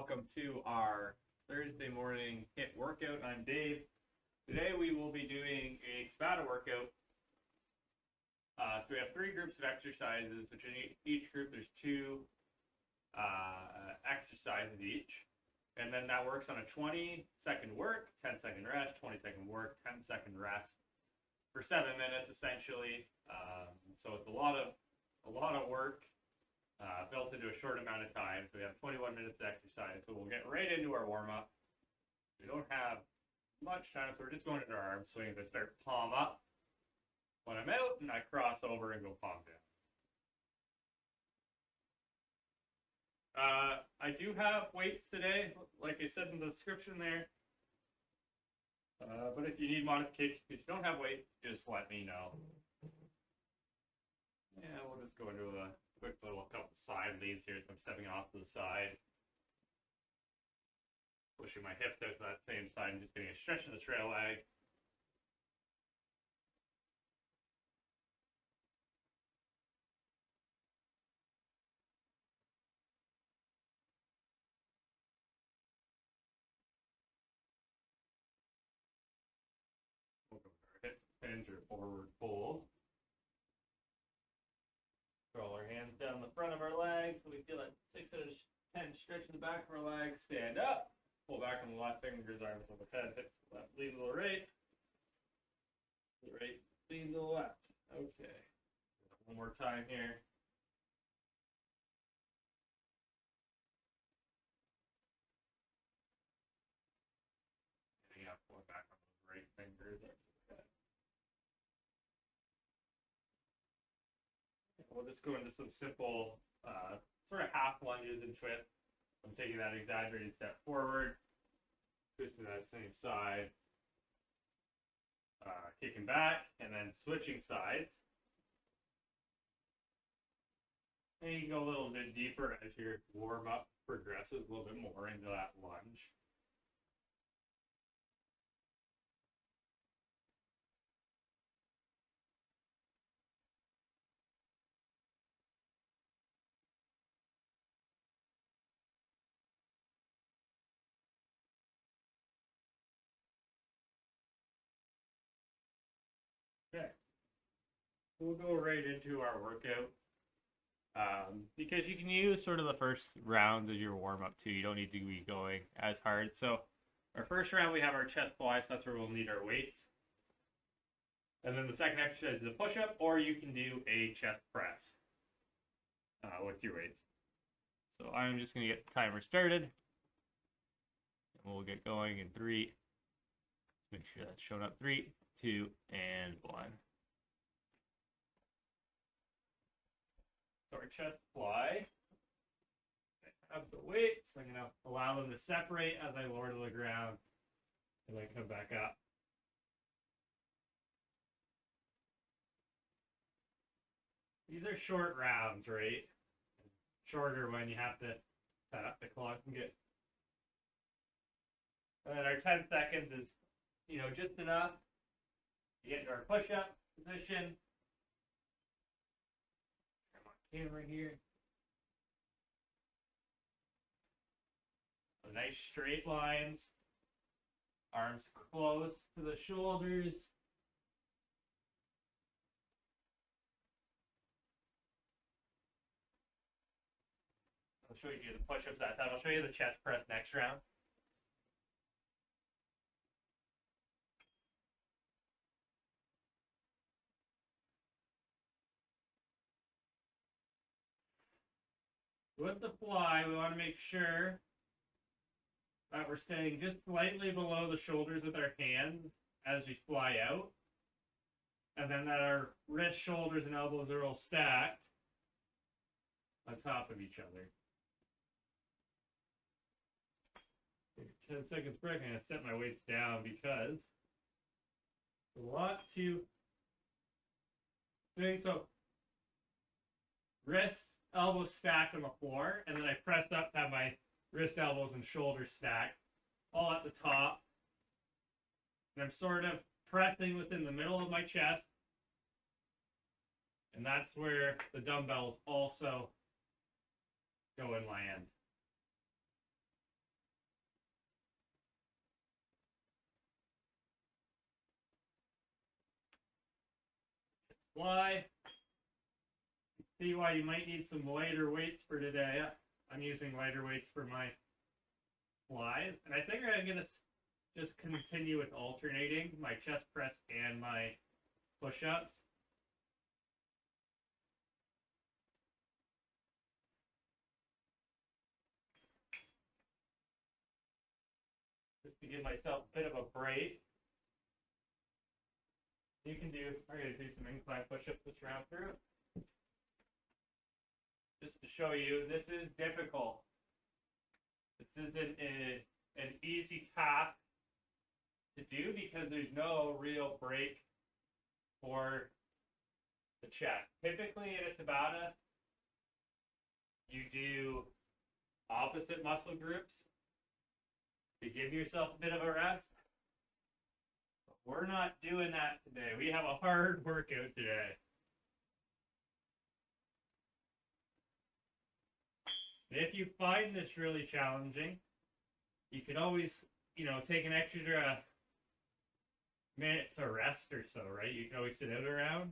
Welcome to our Thursday morning HIIT workout. I'm Dave. Today we will be doing a Tabata workout. So we have 3 groups of exercises, which in each group there's 2 exercises each. And then that works on a 20-second work, 10-second rest, 20-second work, 10-second rest for 7 minutes essentially. So it's a lot of work. Built into a short amount of time. So we have 21 minutes of exercise. So we'll get right into our warm-up. We don't have much time, so we're just going into our arm swings. I start palm up when I'm out, and I cross over and go palm down. I do have weights today, like I said in the description there. But if you need modifications, if you don't have weights, just let me know. Yeah, we'll just go into a quick little couple side leads here. So I'm stepping off to the side, pushing my hips out to that same side, and just getting a stretch in the trail leg. We'll go with our hip hinge or forward fold. Roll our hands down the front of our legs so we feel that 6 out of 10 stretch in the back of our legs. Stand up. Pull back on the left fingers, arms overhead, hips to the left, lean to the right. The right, lean to the left. Okay. One more time here. Getting up, pull back on those right fingers, arms overhead. We'll just go into some simple sort of half lunges and twists. I'm taking that exaggerated step forward, twisting that same side, kicking back, and then switching sides. And you can go a little bit deeper as your warm-up progresses a little bit more into that lunge. Okay, we'll go right into our workout. Because you can use sort of the first round as your warm-up too. You don't need to be going as hard. So our first round we have our chest fly, so that's where we'll need our weights. And then the second exercise is a push-up, or you can do a chest press with your weights. So I'm just going to get the timer started. And we'll get going in 3. Make sure that's shown up. 3, 2, and 1. So our chest fly. I have the weights. I'm going to allow them to separate as I lower to the ground and then come back up. These are short rounds, right? Shorter when you have to set up the clock and get. And then our 10 seconds is, just enough to get into our push-up position. Camera here. So nice straight lines. Arms close to the shoulders. I'll show you the push-ups that time. I'll show you the chest press next round. With the fly, we want to make sure that we're staying just slightly below the shoulders with our hands as we fly out. And then that our wrists, shoulders, and elbows are all stacked on top of each other. 10 seconds break. I'm going to set my weights down because it's a lot to do. So wrist, elbows stacked on the floor, and then I pressed up to have my wrist, elbows, and shoulders stacked, all at the top. And I'm sort of pressing within the middle of my chest, and that's where the dumbbells also go and land. fly. See why you might need some lighter weights for today. I'm using lighter weights for my flies, and I think I'm gonna just continue with alternating my chest press and my push-ups. Just to give myself a bit of a break. I'm gonna do some incline push-ups this round through. Just to show you, this is difficult. This isn't an easy task to do because there's no real break for the chest. Typically in a Tabata, you do opposite muscle groups to give yourself a bit of a rest. But we're not doing that today. We have a hard workout today. If you find this really challenging, you can always, take an extra minute to rest or so, right? You can always sit out around.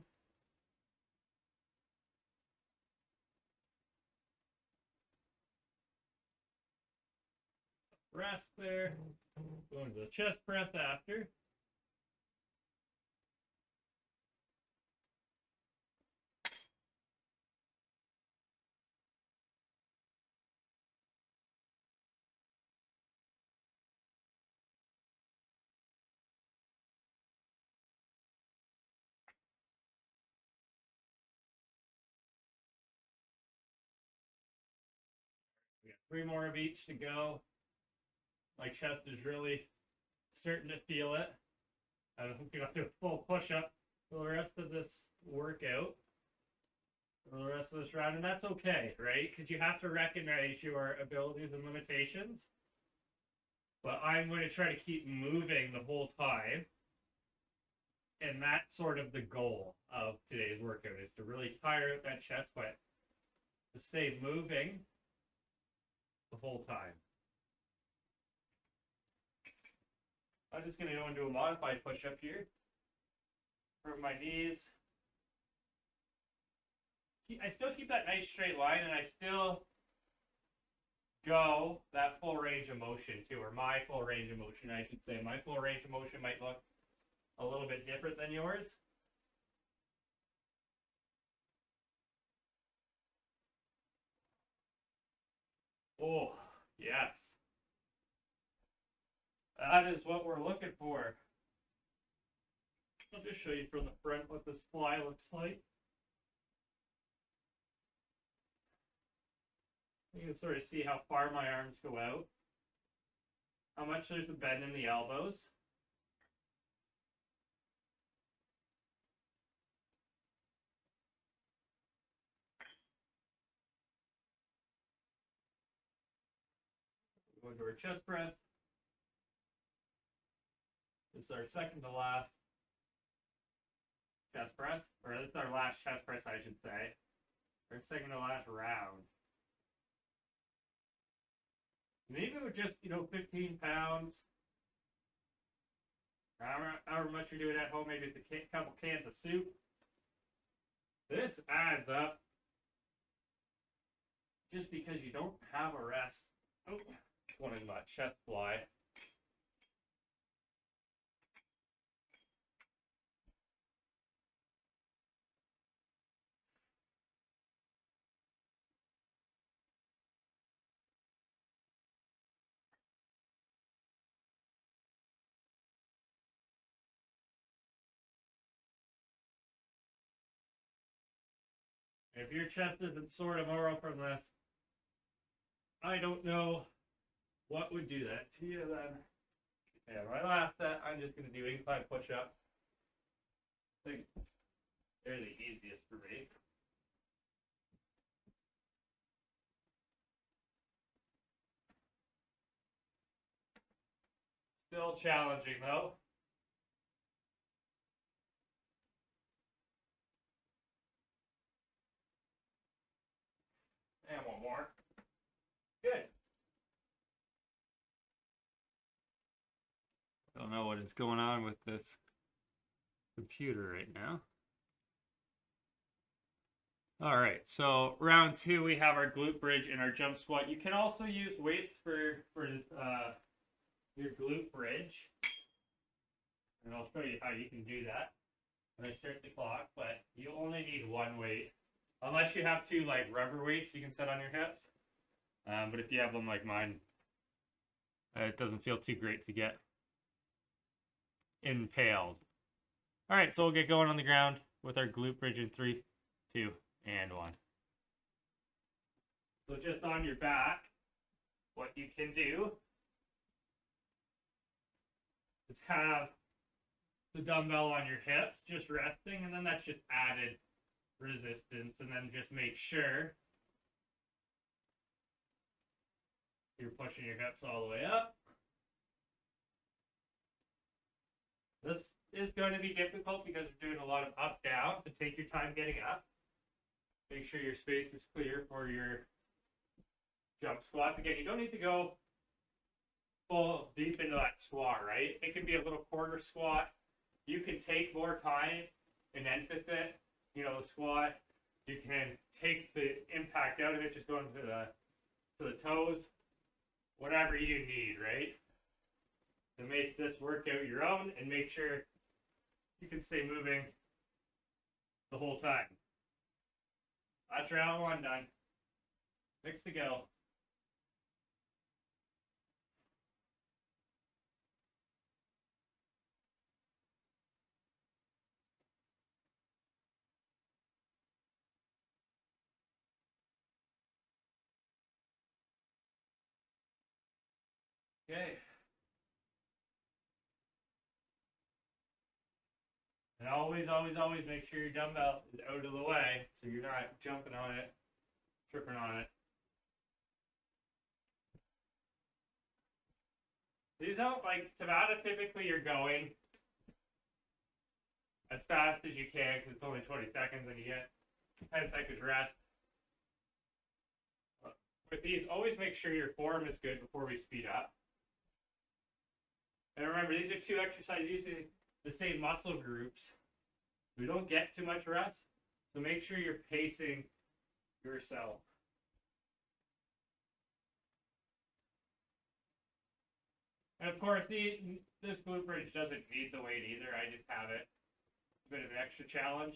Rest there. Go into the chest press after. We got 3 more of each to go. My chest is really starting to feel it. I don't think I'll do a full push-up for the rest of this workout, for the rest of this round, and that's okay, right? Because you have to recognize your abilities and limitations. But I'm going to try to keep moving the whole time. And that's sort of the goal of today's workout, is to really tire out that chest, but to stay moving the whole time. I'm just going to go into a modified push-up here. From my knees. I still keep that nice straight line, and I still go that full range of motion too, or my full range of motion, I should say. My full range of motion might look a little bit different than yours. Oh, yes. That is what we're looking for. I'll just show you from the front what this fly looks like. You can sort of see how far my arms go out, how much there's a bend in the elbows. Go into our chest press. This is our second to last chest press, or this is our last chest press, I should say. Our second to last round. And even with just, 15 pounds, however much you're doing at home, maybe it's a couple cans of soup, this adds up just because you don't have a rest. Oh, one in my chest fly. If your chest isn't sore tomorrow from this, I don't know what would do that to you then. Yeah, my last set, I'm just going to do incline push-ups. I think they're the easiest for me. Still challenging though. And one more. Good. Don't know what is going on with this computer right now. All right, so round two, we have our glute bridge and our jump squat. You can also use weights for your glute bridge, and I'll show you how you can do that when I start the clock. But you only need one weight, unless you have two like rubber weights you can set on your hips. But if you have them like mine, it doesn't feel too great to get impaled. All right, so we'll get going on the ground with our glute bridge in 3, 2, and 1. So just on your back, what you can do is have the dumbbell on your hips, just resting, and then that's just added resistance, and then just make sure you're pushing your hips all the way up. This is going to be difficult because we're doing a lot of up down, so take your time getting up. Make sure your space is clear for your jump squats. Again, you don't need to go full deep into that squat, right? It can be a little quarter squat. You can take more time and emphasis, the squat. You can take the impact out of it, just going to the toes, whatever you need, right? To make this workout your own and make sure you can stay moving the whole time. That's round one done. 6 to go. Okay. And always, always, always make sure your dumbbell is out of the way so you're not jumping on it, tripping on it. These don't, like, Tabata, typically you're going as fast as you can because it's only 20 seconds and you get 10 seconds rest. With these, always make sure your form is good before we speed up. And remember, these are 2 exercises using the same muscle groups. We don't get too much rest, so make sure you're pacing yourself. And of course, this glute bridge doesn't need the weight either. I just have it. A bit of an extra challenge.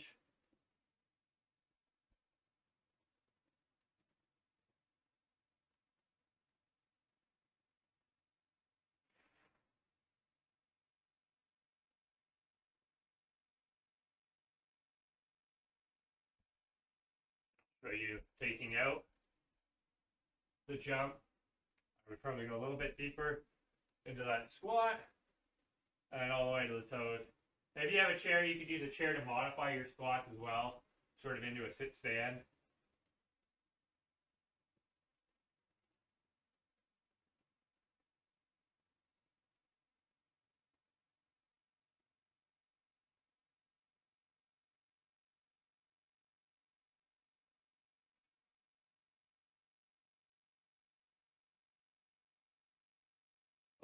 So you taking out the jump. I would probably go a little bit deeper into that squat and all the way to the toes. If you have a chair, you could use a chair to modify your squats as well, sort of into a sit stand.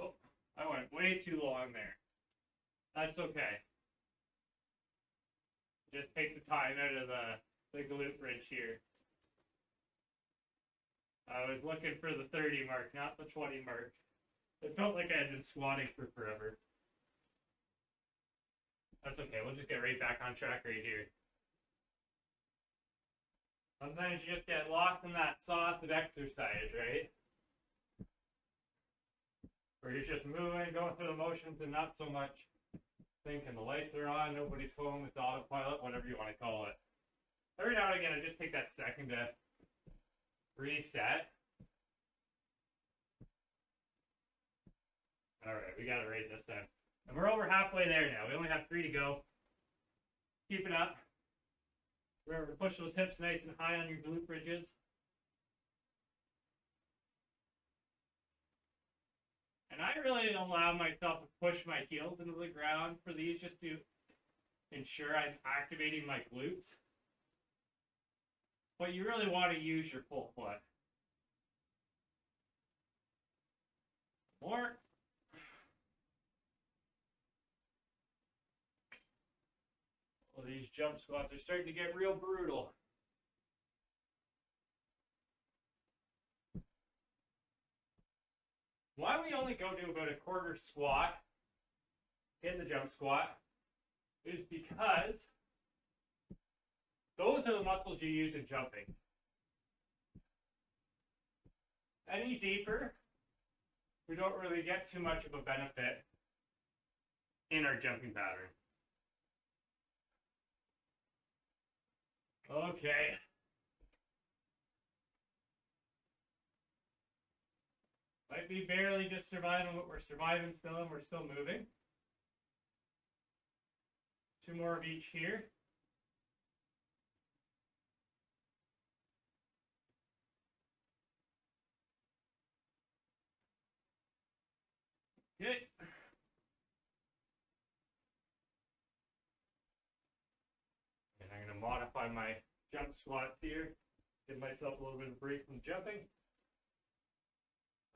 Oh, I went way too long there. That's okay. Just take the time out of the glute bridge here. I was looking for the 30 mark, not the 20 mark. It felt like I had been squatting for forever. That's okay. We'll just get right back on track right here. Sometimes you just get lost in that sauce of exercise, right? Where you're just moving, going through the motions, and not so much thinking the lights are on, nobody's home, it's autopilot, whatever you want to call it. Every now and again, I just take that second to reset. All right, we got it right this time. And we're over halfway there now. We only have 3 to go. Keep it up. Remember to push those hips nice and high on your glute bridges. And I really allow myself to push my heels into the ground for these just to ensure I'm activating my glutes. But you really want to use your full foot. More. Well, these jump squats are starting to get real brutal. we only go to about a quarter squat in the jump squat is because those are the muscles you use in jumping. Any deeper, we don't really get too much of a benefit in our jumping pattern. Okay. Might be barely just surviving, but we're surviving still, and we're still moving. 2 more of each here. Okay. And I'm going to modify my jump squats here. Give myself a little bit of break from jumping.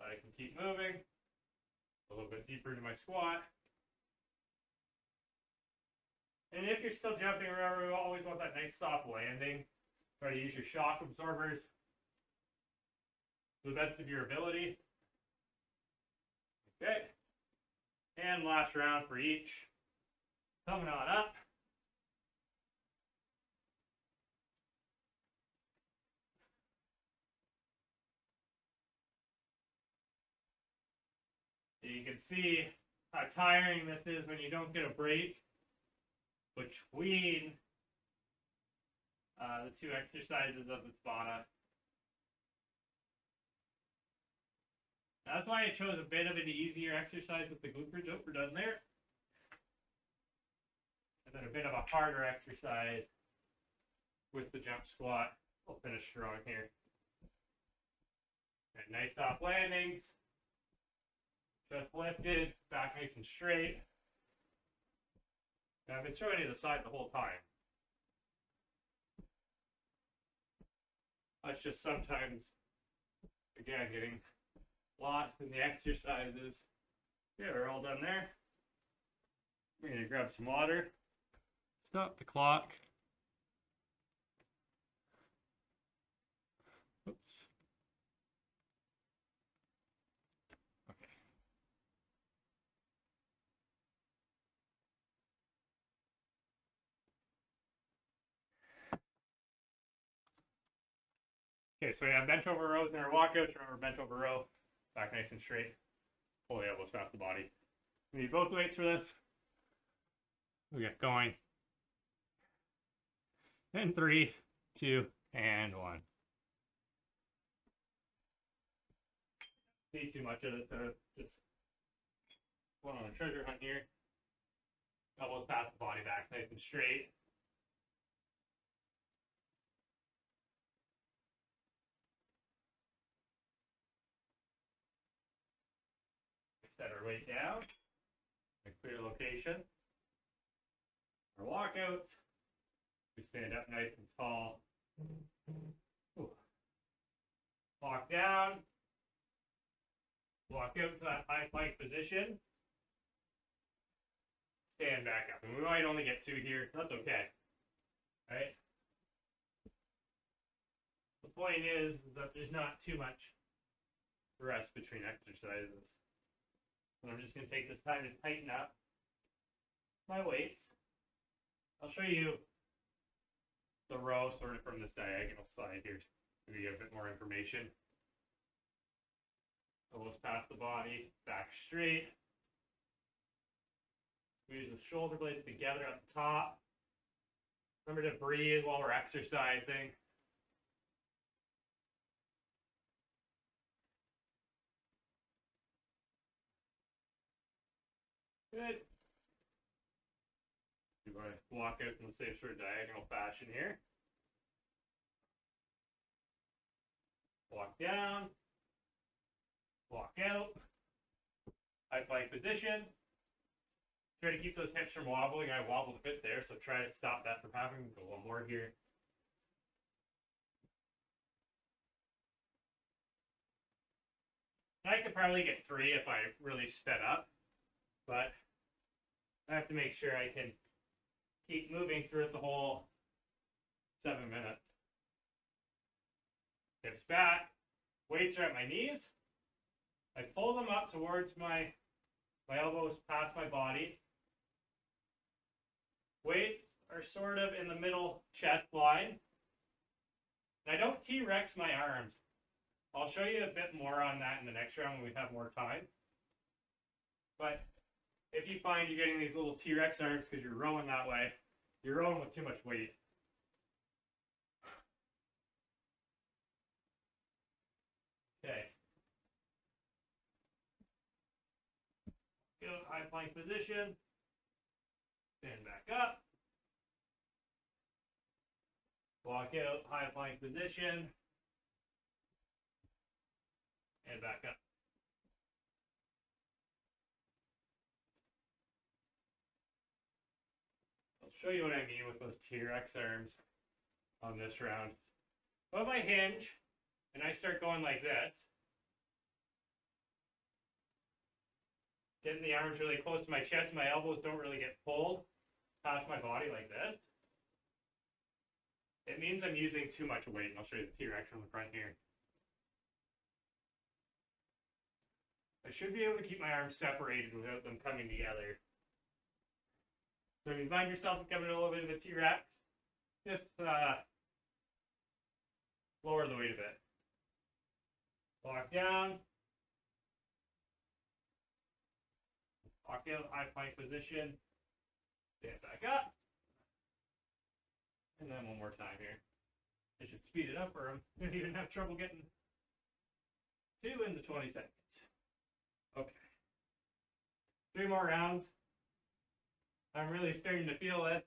I can keep moving. A little bit deeper into my squat. And if you're still jumping, remember, we always want that nice soft landing. Try to use your shock absorbers to the best of your ability. Okay. And last round for each. Coming on up. You can see how tiring this is when you don't get a break between the 2 exercises of the Tabata. That's why I chose a bit of an easier exercise with the glute bridge. Oh, we're done there. And then a bit of a harder exercise with the jump squat. We'll finish strong here. And nice soft landings. Chest lifted, back nice and straight. And I've been showing you the side the whole time. That's just sometimes, again, getting lost in the exercises. Okay, we're all done there. We're going to grab some water. Stop the clock. Oops. Okay. Okay, so we have bench over rows in our walkouts. Remember, bench over row, back nice and straight. Pull the elbows past the body. We need both weights for this. We get going. And 3, 2, and 1. See too much of this, so just going on a treasure hunt here. Elbows past the body, back nice and straight. Set our weight down. A clear location. Our walkouts. We stand up nice and tall. Ooh. Walk down. Walk out to that high plank position. Stand back up. And we might only get 2 here. That's okay. Right? The point is that there's not too much rest between exercises. And I'm just going to take this time to tighten up my weights. I'll show you the row sort of from this diagonal side here to give you a bit more information. Elbows past the body, back straight. Squeeze the shoulder blades together at the top. Remember to breathe while we're exercising. Good. We're going to walk out in the same sort of diagonal fashion here. Walk down. Walk out. High plank position. Try to keep those hips from wobbling. I wobbled a bit there, so try to stop that from happening. Go one more here. I could probably get 3 if I really sped up, but I have to make sure I can keep moving through the whole 7 minutes. Hips back, weights are at my knees. I pull them up towards my elbows past my body. Weights are sort of in the middle chest line. And I don't T-Rex my arms. I'll show you a bit more on that in the next round when we have more time. But if you find you're getting these little T-Rex arms because you're rowing that way, you're rowing with too much weight. Okay. Go high plank position. Stand back up. Walk out, high plank position. And back up. I'll show you what I mean with those T-Rex arms on this round. So if I hinge and I start going like this, getting the arms really close to my chest, my elbows don't really get pulled past my body like this, it means I'm using too much weight. And I'll show you the T-Rex from the front here. I should be able to keep my arms separated without them coming together. So if you find yourself becoming a little bit of a T-Rex, just lower the weight a bit. Walk down. Walk out, high plank position. Stand back up. And then one more time here. I should speed it up or I'm going to even have trouble getting 2 into 20 seconds. Okay. 3 more rounds. I'm really starting to feel this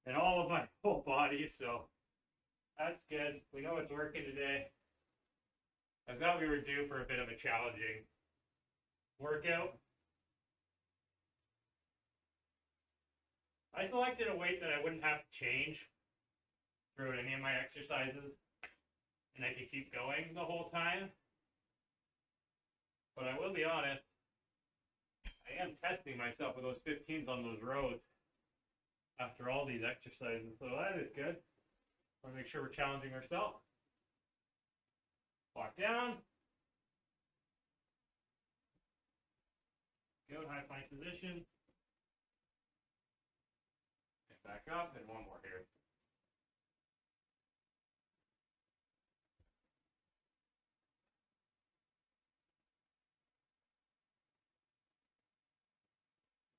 in all of my whole body, so that's good. We know it's working today. I thought we were due for a bit of a challenging workout. I selected a weight that I wouldn't have to change throughout any of my exercises, and I could keep going the whole time. But I will be honest, I am testing myself with those 15s on those roads after all these exercises, so that is good. I want to make sure we're challenging ourselves. Walk down. Go high plank position. Get back up, and one more here.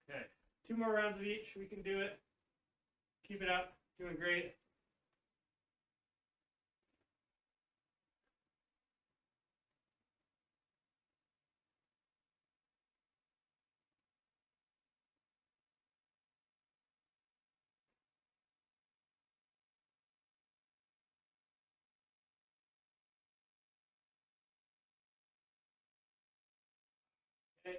Okay, 2 more rounds of each. We can do it. Keep it up. Doing great. Okay.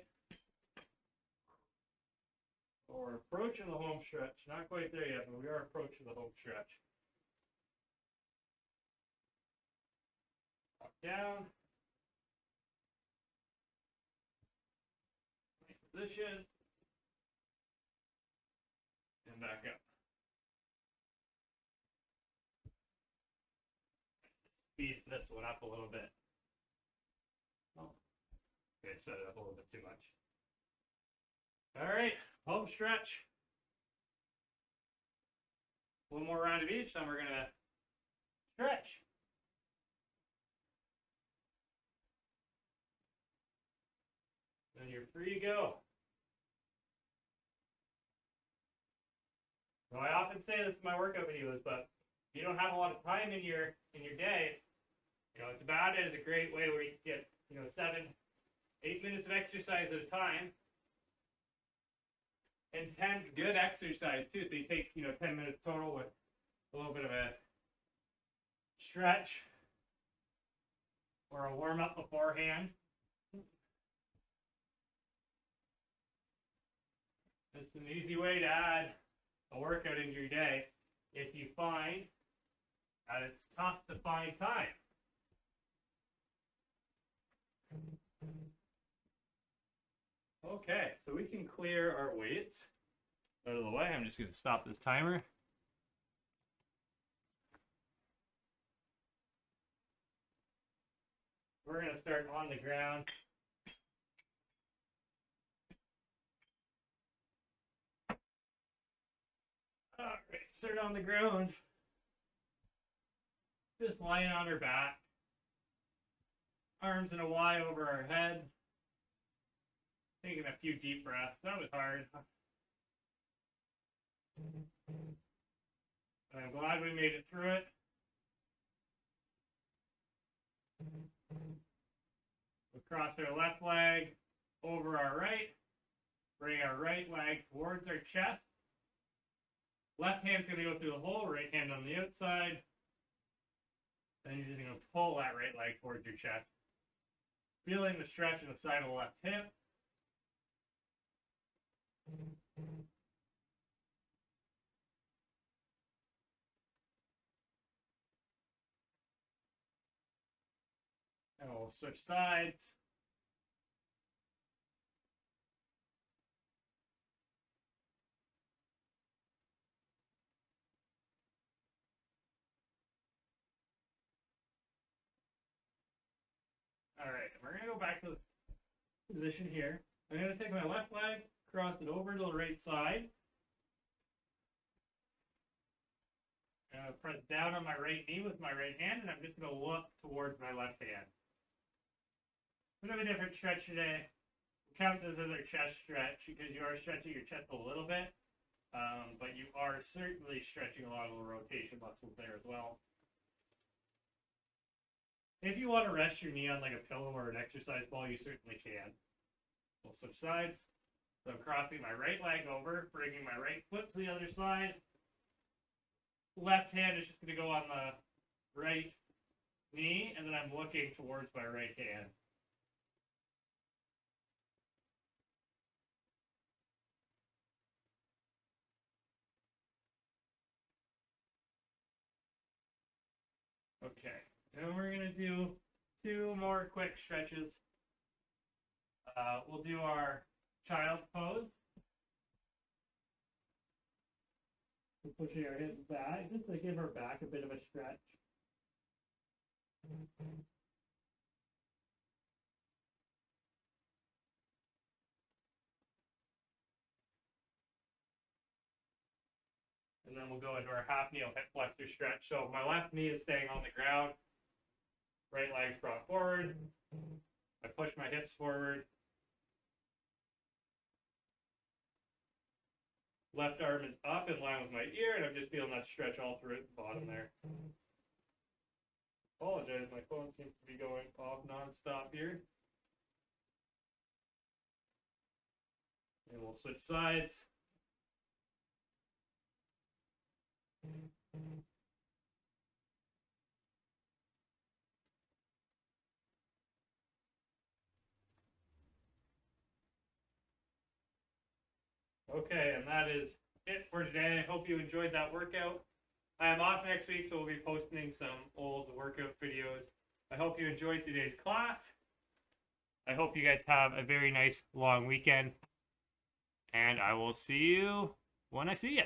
So we're approaching the home stretch. Not quite there yet, but we are approaching the home stretch. Walk down. Position. And back up. Speed this one up a little bit. Oh. Okay, set it up a little bit too much. All right, home stretch. 1 more round of each, then we're gonna stretch. Then you're free to go. So I often say this in my workout videos, but if you don't have a lot of time in your day, Tabata is a great way where you get 7, 8 minutes of exercise at a time. And 10's good exercise too. So you take 10 minutes total with a little bit of a stretch or a warm up beforehand. It's an easy way to add a workout into your day if you find that it's tough to find time. Okay, so we can clear our weights out of the way. I'm just going to stop this timer. We're going to start on the ground. All right, start on the ground. Just lying on our back. Arms in a Y over our head. Taking a few deep breaths. That was hard. And I'm glad we made it through it. We'll cross our left leg over our right. Bring our right leg towards our chest. Left hand's going to go through the hole, right hand on the outside. Then you're just going to pull that right leg towards your chest. Feeling the stretch in the side of the left hip. And we'll switch sides. All right, we're going to go back to this position here. I'm going to take my left leg, cross it over to the right side. I'm going to press down on my right knee with my right hand, and I'm just going to look towards my left hand. Bit of a different stretch today. We'll count this as our chest stretch because you are stretching your chest a little bit, but you are certainly stretching a lot of the rotation muscles there as well. If you want to rest your knee on like a pillow or an exercise ball, you certainly can. We'll switch sides. So I'm crossing my right leg over, bringing my right foot to the other side. Left hand is just going to go on the right knee, and then I'm looking towards my right hand. Okay, and we're going to do 2 more quick stretches. We'll do our child's pose. We're pushing our hips back, just to give our back a bit of a stretch. And then we'll go into our half kneel hip flexor stretch. So my left knee is staying on the ground. Right leg's brought forward. I push my hips forward. Left arm is up in line with my ear, and I'm just feeling that stretch all through the bottom there. Apologize, my phone seems to be going off non-stop here. And we'll switch sides. Okay, and that is it for today. I hope you enjoyed that workout. I am off next week, so we'll be posting some old workout videos. I hope you enjoyed today's class. I hope you guys have a very nice long weekend. And I will see you when I see you.